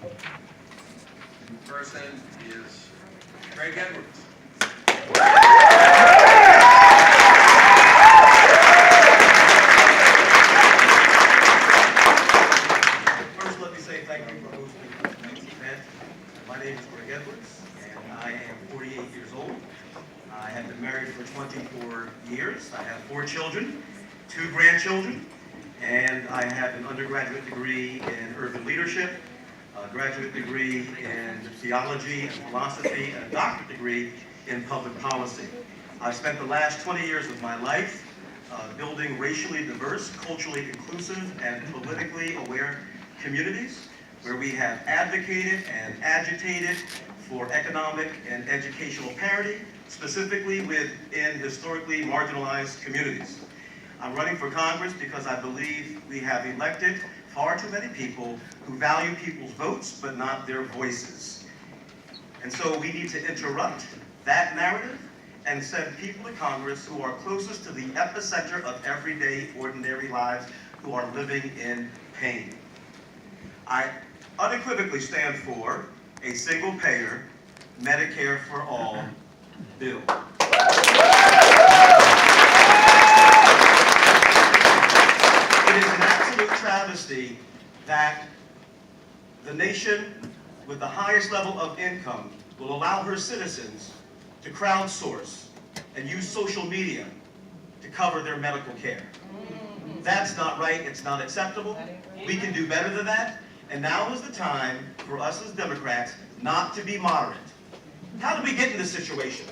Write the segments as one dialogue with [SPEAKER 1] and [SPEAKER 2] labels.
[SPEAKER 1] The person is Greg Edwards.
[SPEAKER 2] First, let me say thank you for hosting tonight's event. My name is Greg Edwards, and I am 48 years old. I have been married for 24 years. I have 4 children, 2 grandchildren, and I have an undergraduate degree in urban leadership, a graduate degree in theology and philosophy, and a doctorate degree in public policy. I've spent the last 20 years of my life building racially diverse, culturally inclusive, and politically aware communities where we have advocated and agitated for economic and educational parity, specifically within historically marginalized communities. I'm running for Congress because I believe we have elected far too many people who value people's votes but not their voices. And so we need to interrupt that narrative and send people to Congress who are closest to the epicenter of everyday, ordinary lives, who are living in pain. I unequivocally stand for a single-payer, Medicare for all bill. It is an absolute travesty that the nation with the highest level of income will allow her citizens to crowdsource and use social media to cover their medical care. That's not right, it's not acceptable. We can do better than that, and now is the time for us as Democrats not to be moderate. How did we get in this situation?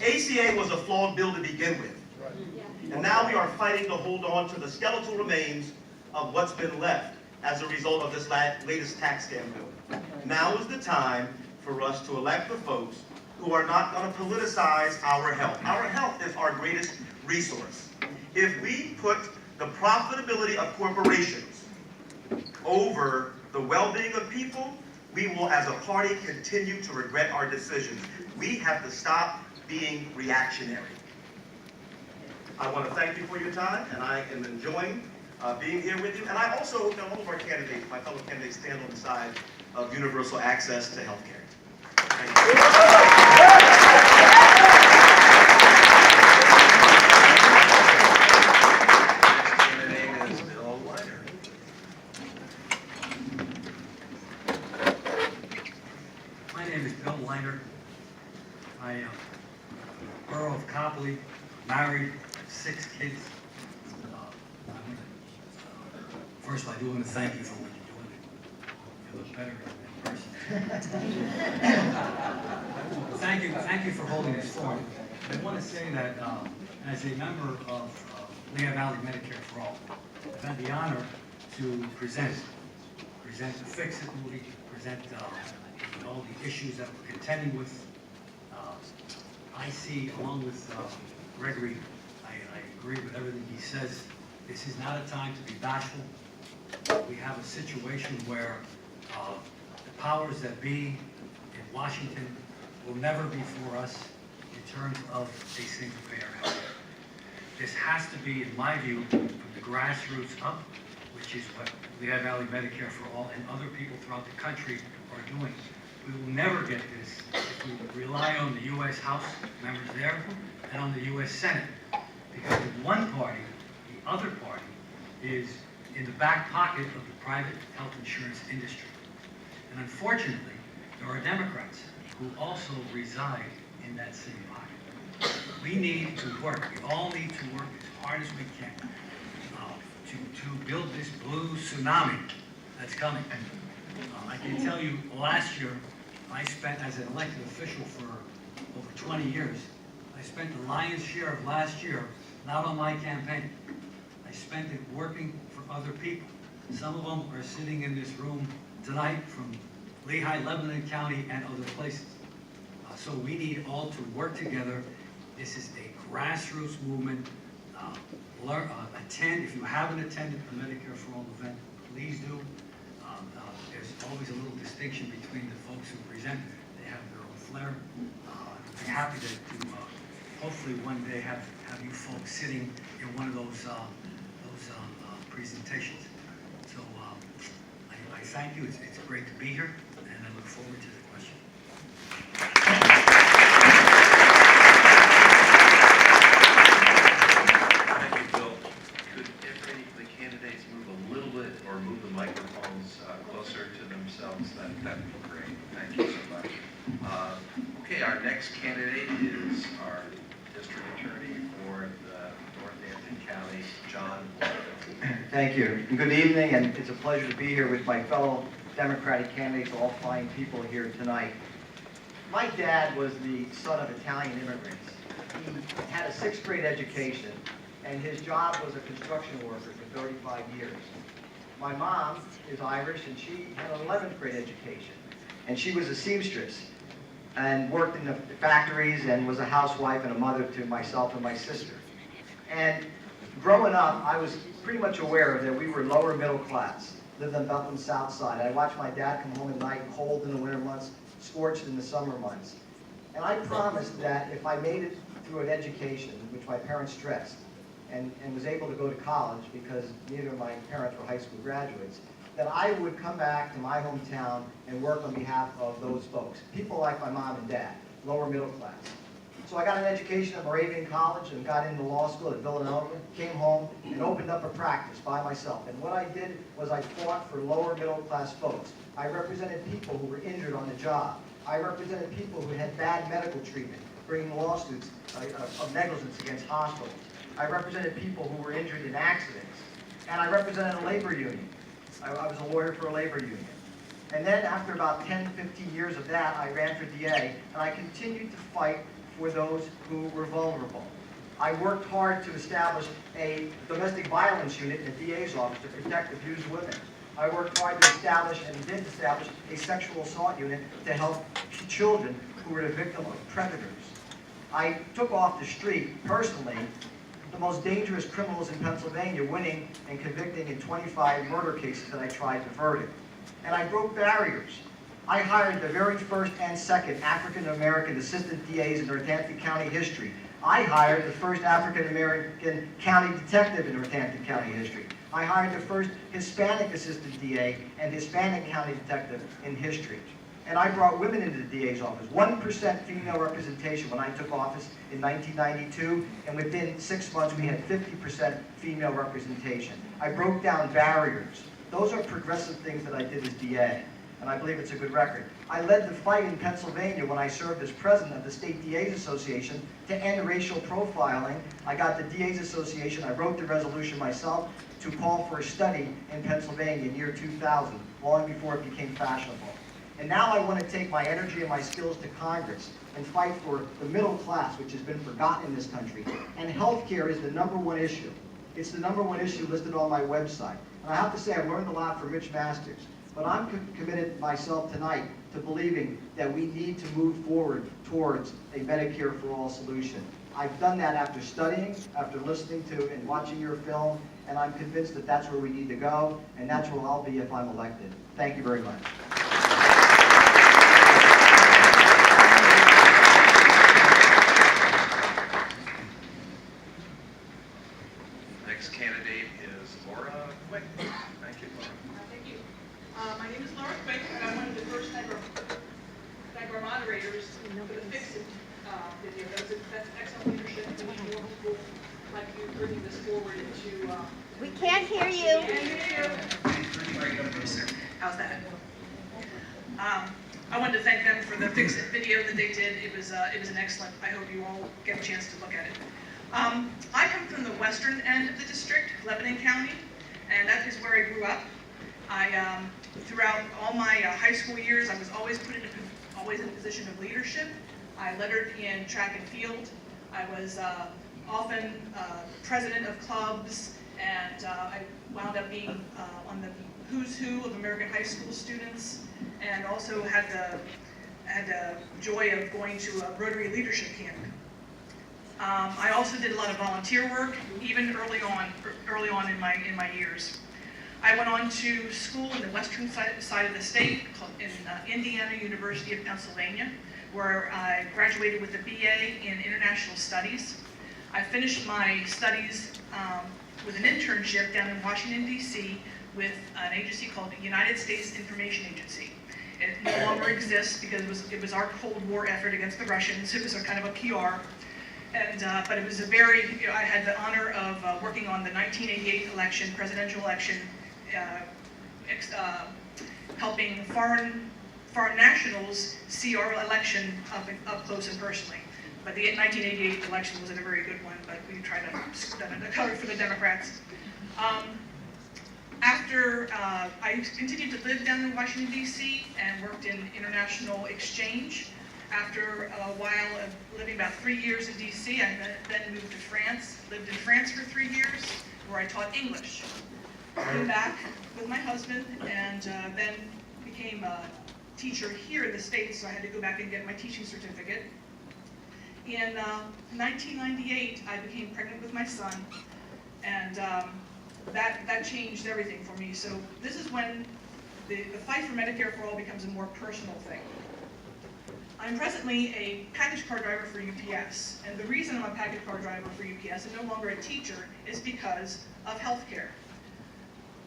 [SPEAKER 2] ACA was a flawed bill to begin with, and now we are fighting to hold on to the skeletal remains of what's been left as a result of this latest tax scam bill. Now is the time for us to elect the folks who are not going to politicize our health. Our health is our greatest resource. If we put the profitability of corporations over the well-being of people, we will, as a party, continue to regret our decisions. We have to stop being reactionary. I want to thank you for your time, and I am enjoying being here with you. And I also hope that all of our candidates, my fellow candidates, stand on the side of universal access to health care. Thank you.
[SPEAKER 1] My name is Bill Leiter.
[SPEAKER 3] My name is Bill Leiter. I am Borough of Copley, married, 6 kids. First of all, I do want to thank you for what you're doing. You look better in person. Thank you for holding this forum. I want to say that as a member of Lehigh Valley Medicare for All, I've had the honor to present the Fix It movie, present all the issues that we're contending with. I see, along with Gregory, I agree with everything he says. This is not a time to be bashful. We have a situation where the powers that be in Washington will never be for us in terms of a single-payer health care. This has to be, in my view, from the grassroots up, which is what Lehigh Valley Medicare for All and other people throughout the country are doing. We will never get this if we rely on the U.S. House members there and on the U.S. Senate. Because with one party, the other party is in the back pocket of the private health insurance industry. And unfortunately, there are Democrats who also reside in that same pocket. We need to work. We all need to work as hard as we can to build this blue tsunami that's coming. I can tell you, last year, I spent, as an elected official for over 20 years, I spent the lion's share of last year not on my campaign. I spent it working for other people. Some of them are sitting in this room tonight from Lehigh, Lebanon County, and other places. So we need all to work together. This is a grassroots movement. Attend, if you haven't attended the Medicare for All event, please do. There's always a little distinction between the folks who present. They have their own flair. I'd be happy to hopefully one day have you folks sitting in one of those presentations. So I thank you. It's great to be here, and I look forward to the question.
[SPEAKER 1] Thank you, Bill. Could every the candidates move a little bit or move the microphones closer to themselves? That'd be great. Thank you so much. Okay, our next candidate is our district attorney for the Northampton County, John Blanco.
[SPEAKER 4] Thank you. And good evening, and it's a pleasure to be here with my fellow Democratic candidates, all fine people here tonight. My dad was the son of Italian immigrants. He had a 6th grade education, and his job was a construction worker for 35 years. My mom is Irish, and she had an 11th grade education, and she was a seamstress and worked in the factories and was a housewife and a mother to myself and my sister. And growing up, I was pretty much aware that we were lower middle class, lived on Bethlehem South Side. I watched my dad come home at night, cold in the winter months, scorched in the summer months. And I promised that if I made it through an education, which my parents stressed, and was able to go to college because neither of my parents were high school graduates, that I would come back to my hometown and work on behalf of those folks, people like my mom and dad, lower middle class. So I got an education at Moravian College and got into law school at Villanova, came home and opened up a practice by myself. And what I did was I fought for lower middle class folks. I represented people who were injured on the job. I represented people who had bad medical treatment, bringing lawsuits of negligence against hospitals. I represented people who were injured in accidents. And I represented a labor union. I was a lawyer for a labor union. And then after about 10, 15 years of that, I ran for DA, and I continued to fight for those who were vulnerable. I worked hard to establish a domestic violence unit in the DA's office to protect abused women. I worked hard to establish, and did establish, a sexual assault unit to help children who were the victim of predators. I took off the street, personally, the most dangerous criminals in Pennsylvania, winning and convicting in 25 murder cases that I tried to verdict. And I broke barriers. I hired the very first and second African-American assistant DAs in Northampton County history. I hired the first African-American county detective in Northampton County history. I hired the first Hispanic assistant DA and Hispanic county detective in history. And I brought women into the DA's office. 1% female representation when I took office in 1992, and within 6 months we had 50% female representation. I broke down barriers. Those are progressive things that I did as DA, and I believe it's a good record. I led the fight in Pennsylvania when I served as president of the State DA's Association to end racial profiling. I got the DA's Association, I wrote the resolution myself, to call for a study in Pennsylvania in year 2000, long before it became fashionable. And now I want to take my energy and my skills to Congress and fight for the middle class, which has been forgotten in this country. And healthcare is the #1 issue. It's the #1 issue listed on my website. And I have to say, I've learned a lot from Mitch Masters. But I'm committed myself tonight to believing that we need to move forward towards a Medicare for All solution. I've done that after studying, after listening to and watching your film, and I'm convinced that that's where we need to go, and that's where I'll be if I'm elected. Thank you very much.
[SPEAKER 1] Next candidate is Laura Quick. Thank you, Laura.
[SPEAKER 5] Thank you. My name is Laura Quick, and I'm one of the first thank our moderators for the Fix-It video. That's excellent leadership. We need more people like you bringing this forward into...
[SPEAKER 6] We can't hear you.
[SPEAKER 5] How's that? I wanted to thank them for the Fix-It video that they did. It was an excellent. I hope you all get a chance to look at it. I come from the western end of the district, Lebanon County, and that is where I grew up. Throughout all my high school years, I was always always in a position of leadership. I lettered in track and field. I was often president of clubs, and I wound up being on the who's who of American high school students, and also had the joy of going to a Rotary leadership camp. I also did a lot of volunteer work, even early on in my years. I went on to school in the western side of the state, in Indiana University of Pennsylvania, where I graduated with a BA in International Studies. I finished my studies with an internship down in Washington, D.C., with an agency called the United States Information Agency. It no longer exists because it was our Cold War effort against the Russians. It was a kind of a PR. And, but it was a very, I had the honor of working on the 1988 election, presidential election, helping foreign nationals see our election up close and personally. But the 1988 election wasn't a very good one, but we tried to scoop that under the cover for the Democrats. After I continued to live down in Washington, D.C. and worked in international exchange. After a while of living about 3 years in D.C., I then moved to France, lived in France for 3 years, where I taught English. Came back with my husband and then became a teacher here in the States, so I had to go back and get my teaching certificate. In 1998, I became pregnant with my son, and that changed everything for me. So this is when the fight for Medicare for All becomes a more personal thing. I'm presently a package car driver for UPS, and the reason I'm a package car driver for UPS and no longer a teacher is because of health care.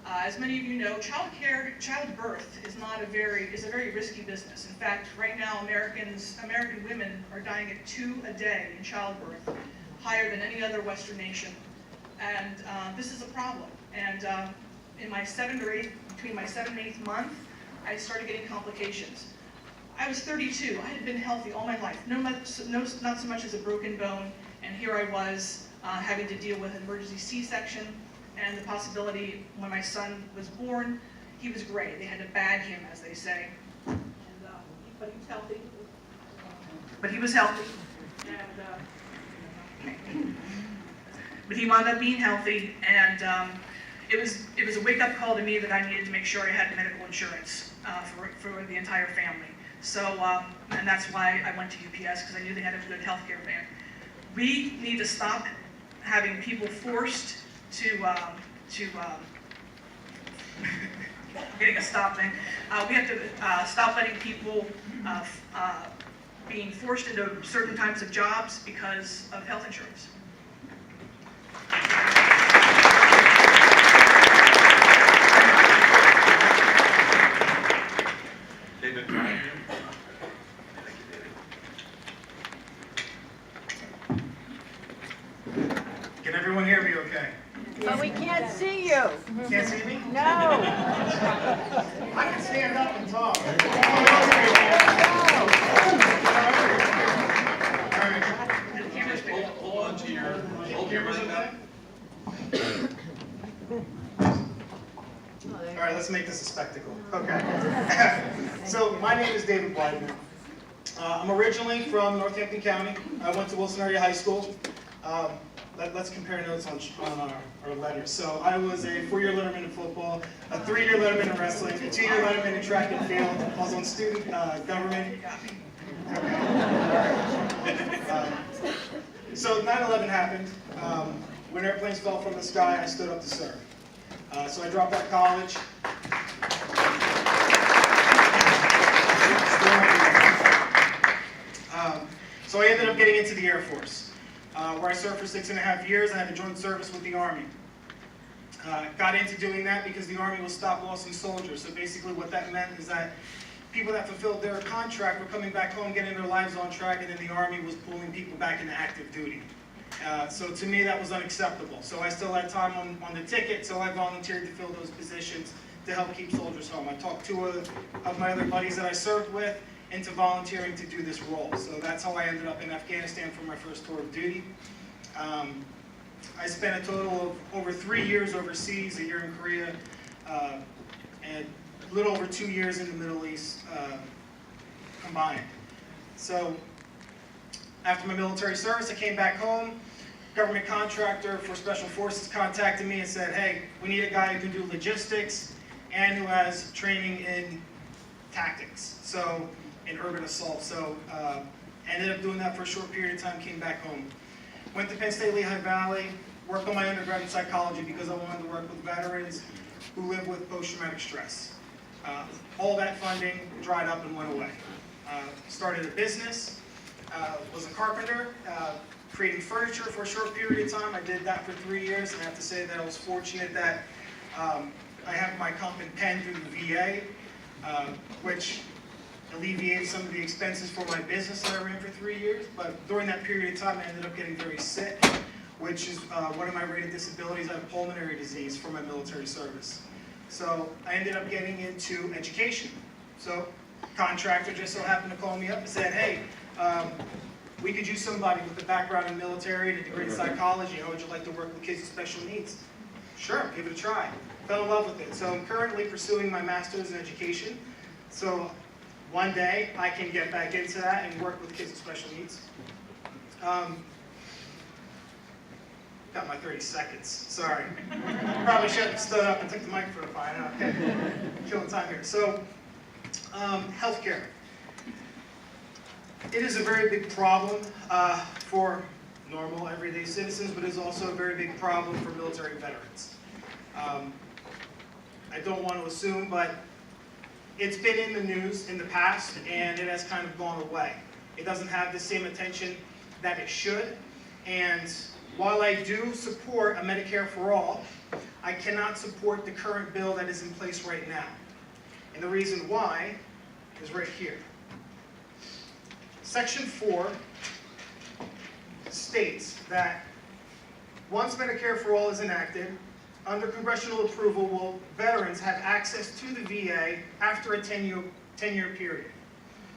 [SPEAKER 5] As many of you know, childbirth is a very risky business. In fact, right now American women are dying at 2 a day in childbirth, higher than any other Western nation. And this is a problem. And in my between my 7th and 8th month, I started getting complications. I was 32. I had been healthy all my life. Not so much as a broken bone. And here I was having to deal with an emergency C-section and the possibility when my son was born, he was gray. They had to bag him, as they say. And, but he was healthy. But he was healthy. And, but he wound up being healthy, and it was a wake-up call to me that I needed to make sure I had medical insurance for the entire family. So, and that's why I went to UPS, because I knew they had a good healthcare plan. We need to stop having people forced to getting a stop thing. We have to stop letting people being forced into certain types of jobs because of health insurance.
[SPEAKER 1] David Bryant.
[SPEAKER 7] Can everyone hear me okay?
[SPEAKER 6] But we can't see you.
[SPEAKER 7] Can't see me?
[SPEAKER 6] No.
[SPEAKER 7] I can stand up and talk.
[SPEAKER 1] Hold on to your mic up.
[SPEAKER 7] All right, let's make this a spectacle. Okay. So my name is David Blyden. I'm originally from Northampton County. I went to Wilson Area High School. Let's compare notes on our letters. So I was a 4-year letterman in football, a 3-year letterman in wrestling, a 2-year letterman in track and field. I was on student government. So 9/11 happened. When airplanes fell from the sky, I stood up to serve. So I dropped out of college. So I ended up getting into the Air Force, where I served for 6.5 years. I had to join service with the Army. Got into doing that because the Army was stop lossing soldiers. So basically what that meant is that people that fulfilled their contract were coming back home, getting their lives on track, and then the Army was pulling people back into active duty. So to me, that was unacceptable. So I still had time on the ticket, so I volunteered to fill those positions to help keep soldiers home. I talked 2 of my other buddies that I served with into volunteering to do this role. So that's how I ended up in Afghanistan for my first tour of duty. I spent a total of over 3 years overseas, a year in Korea, and a little over 2 years in the Middle East combined. So after my military service, I came back home. Government contractor for Special Forces contacted me and said, hey, we need a guy who can do logistics and who has training in tactics, so in urban assault. So ended up doing that for a short period of time, came back home. Went to Penn State Lehigh Valley, worked on my undergrad in psychology because I wanted to work with veterans who live with post-traumatic stress. All that funding dried up and went away. Started a business, was a carpenter, creating furniture for a short period of time. I did that for 3 years, and I have to say that I was fortunate that I have my comp in Penn through the VA, which alleviated some of the expenses for my business that I ran for 3 years. But during that period of time, I ended up getting very sick, which is one of my rated disabilities. I have pulmonary disease from my military service. So I ended up getting into education. So contractor just so happened to call me up and said, hey, we could use somebody with a background in military and a degree in psychology. How would you like to work with kids with special needs? Sure, give it a try. Fell in love with it. So I'm currently pursuing my master's in education. So one day I can get back into that and work with kids with special needs. Got my 30 seconds, sorry. Probably should have stood up and took the microphone by now. Okay, killing time here. So, healthcare. It is a very big problem for normal, everyday citizens, but it's also a very big problem for military veterans. I don't want to assume, but it's been in the news in the past, and it has kind of gone away. It doesn't have the same attention that it should, and while I do support a Medicare for All, I cannot support the current bill that is in place right now. And the reason why is right here. Section 4 states that once Medicare for All is enacted, under congressional approval, will veterans have access to the VA after a 10-year period.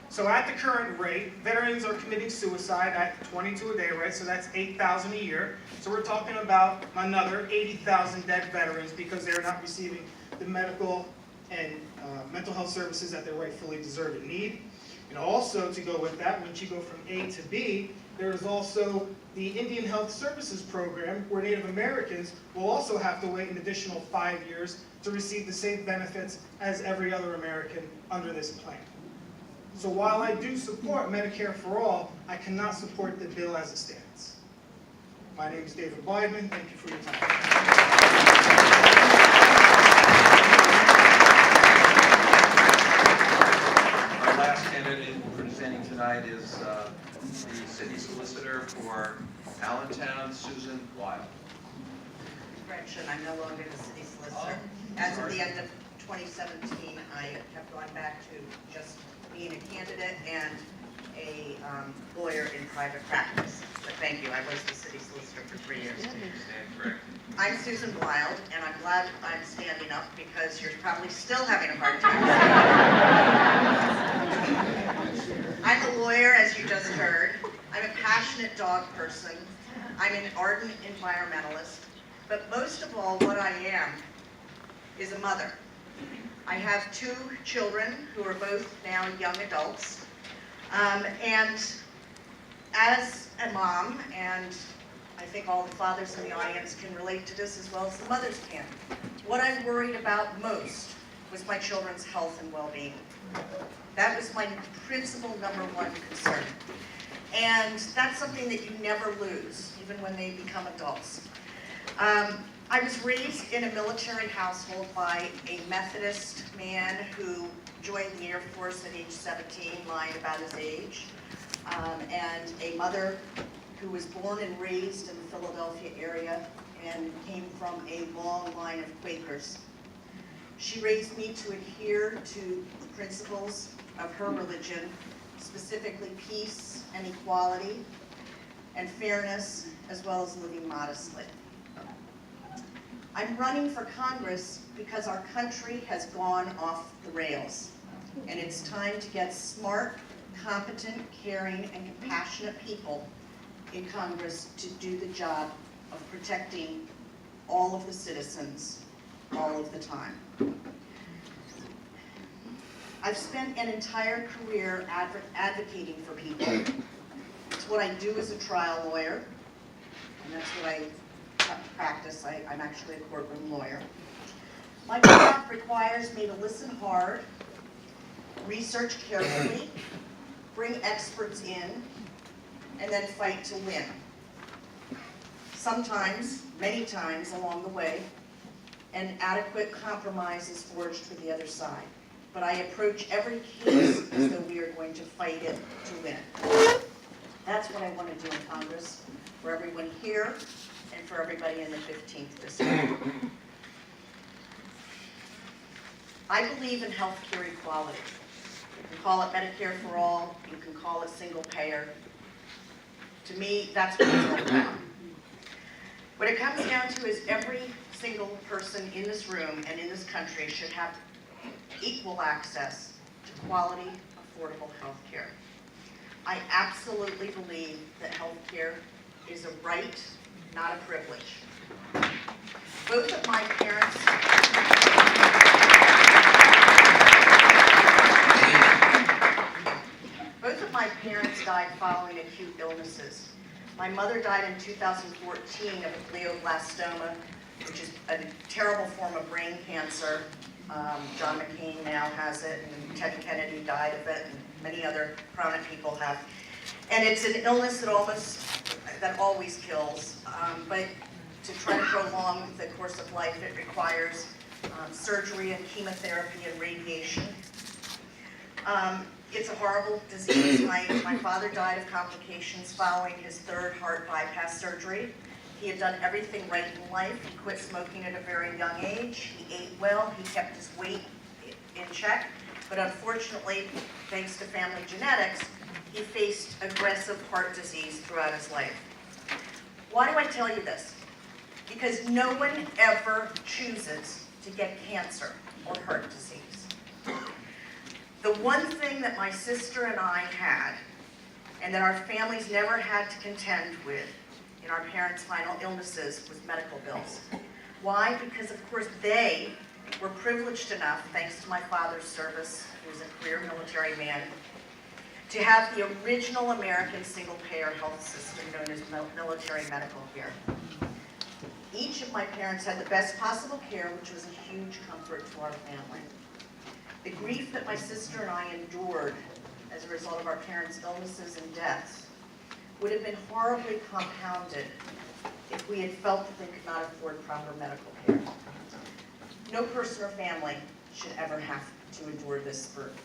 [SPEAKER 7] So at the current rate, veterans are committing suicide at 22 a day, right? So that's 8,000 a year. So we're talking about another 80,000 dead veterans because they're not receiving the medical and mental health services that they rightfully deserve and need. And also to go with that, once you go from A to B, there is also the Indian Health Services Program, where Native Americans will also have to wait an additional 5 years to receive the same benefits as every other American under this plan. So while I do support Medicare for All, I cannot support the bill as it stands. My name is David Weidman. Thank you for your time.
[SPEAKER 1] Our last candidate presenting tonight is the city solicitor for Allentown, Susan Wild.
[SPEAKER 8] Correction, I'm no longer the city solicitor. As of the end of 2017, I have gone back to just being a candidate and a lawyer in private practice. But thank you, I was the city solicitor for 3 years.
[SPEAKER 1] Stand correct.
[SPEAKER 8] I'm Susan Wild, and I'm glad I'm standing up because you're probably still having a hard time. I'm a lawyer, as you just heard. I'm a passionate dog person. I'm an ardent environmentalist. But most of all, what I am is a mother. I have 2 children who are both now young adults. And as a mom, and I think all the fathers in the audience can relate to this as well as the mothers can, what I worried about most was my children's health and well-being. That was my principal #1 concern. And that's something that you never lose, even when they become adults. I was raised in a military household by a Methodist man who joined the Air Force at age 17, lying about his age, and a mother who was born and raised in the Philadelphia area and came from a long line of Quakers. She raised me to adhere to the principles of her religion, specifically peace and equality and fairness, as well as living modestly. I'm running for Congress because our country has gone off the rails, and it's time to get smart, competent, caring, and compassionate people in Congress to do the job of protecting all of the citizens all of the time. I've spent an entire career advocating for people. It's what I do as a trial lawyer, and that's what I practice. I'm actually a courtroom lawyer. My job requires me to listen hard, research carefully, bring experts in, and then fight to win. Sometimes, many times along the way, an adequate compromise is forged for the other side. But I approach every case as though we are going to fight it to win. That's what I want to do in Congress, for everyone here and for everybody in the 15th district. I believe in healthcare equality. You can call it Medicare for all, you can call it single payer. To me, that's what it's all about. What it comes down to is every single person in this room and in this country should have equal access to quality, affordable health care. I absolutely believe that health care is a right, not a privilege. Both of my parents... Both of my parents died following acute illnesses. My mother died in 2014 of a glioblastoma, which is a terrible form of brain cancer. John McCain now has it, and Ted Kennedy died of it, and many other prominent people have. And it's an illness that always kills, but to try to prolong the course of life, it requires surgery and chemotherapy and radiation. It's a horrible disease. My father died of complications following his third heart bypass surgery. He had done everything right in life. He quit smoking at a very young age. He ate well. He kept his weight in check. But unfortunately, thanks to family genetics, he faced aggressive heart disease throughout his life. Why do I tell you this? Because no one ever chooses to get cancer or heart disease. The one thing that my sister and I had, and that our families never had to contend with in our parents' final illnesses, was medical bills. Why? Because of course they were privileged enough, thanks to my father's service, he was a career military man, to have the original American single-payer health system known as military medical care. Each of my parents had the best possible care, which was a huge comfort to our family. The grief that my sister and I endured as a result of our parents' illnesses and deaths would have been horribly compounded if we had felt that they could not afford proper medical care. No person or family should ever have to endure this burden.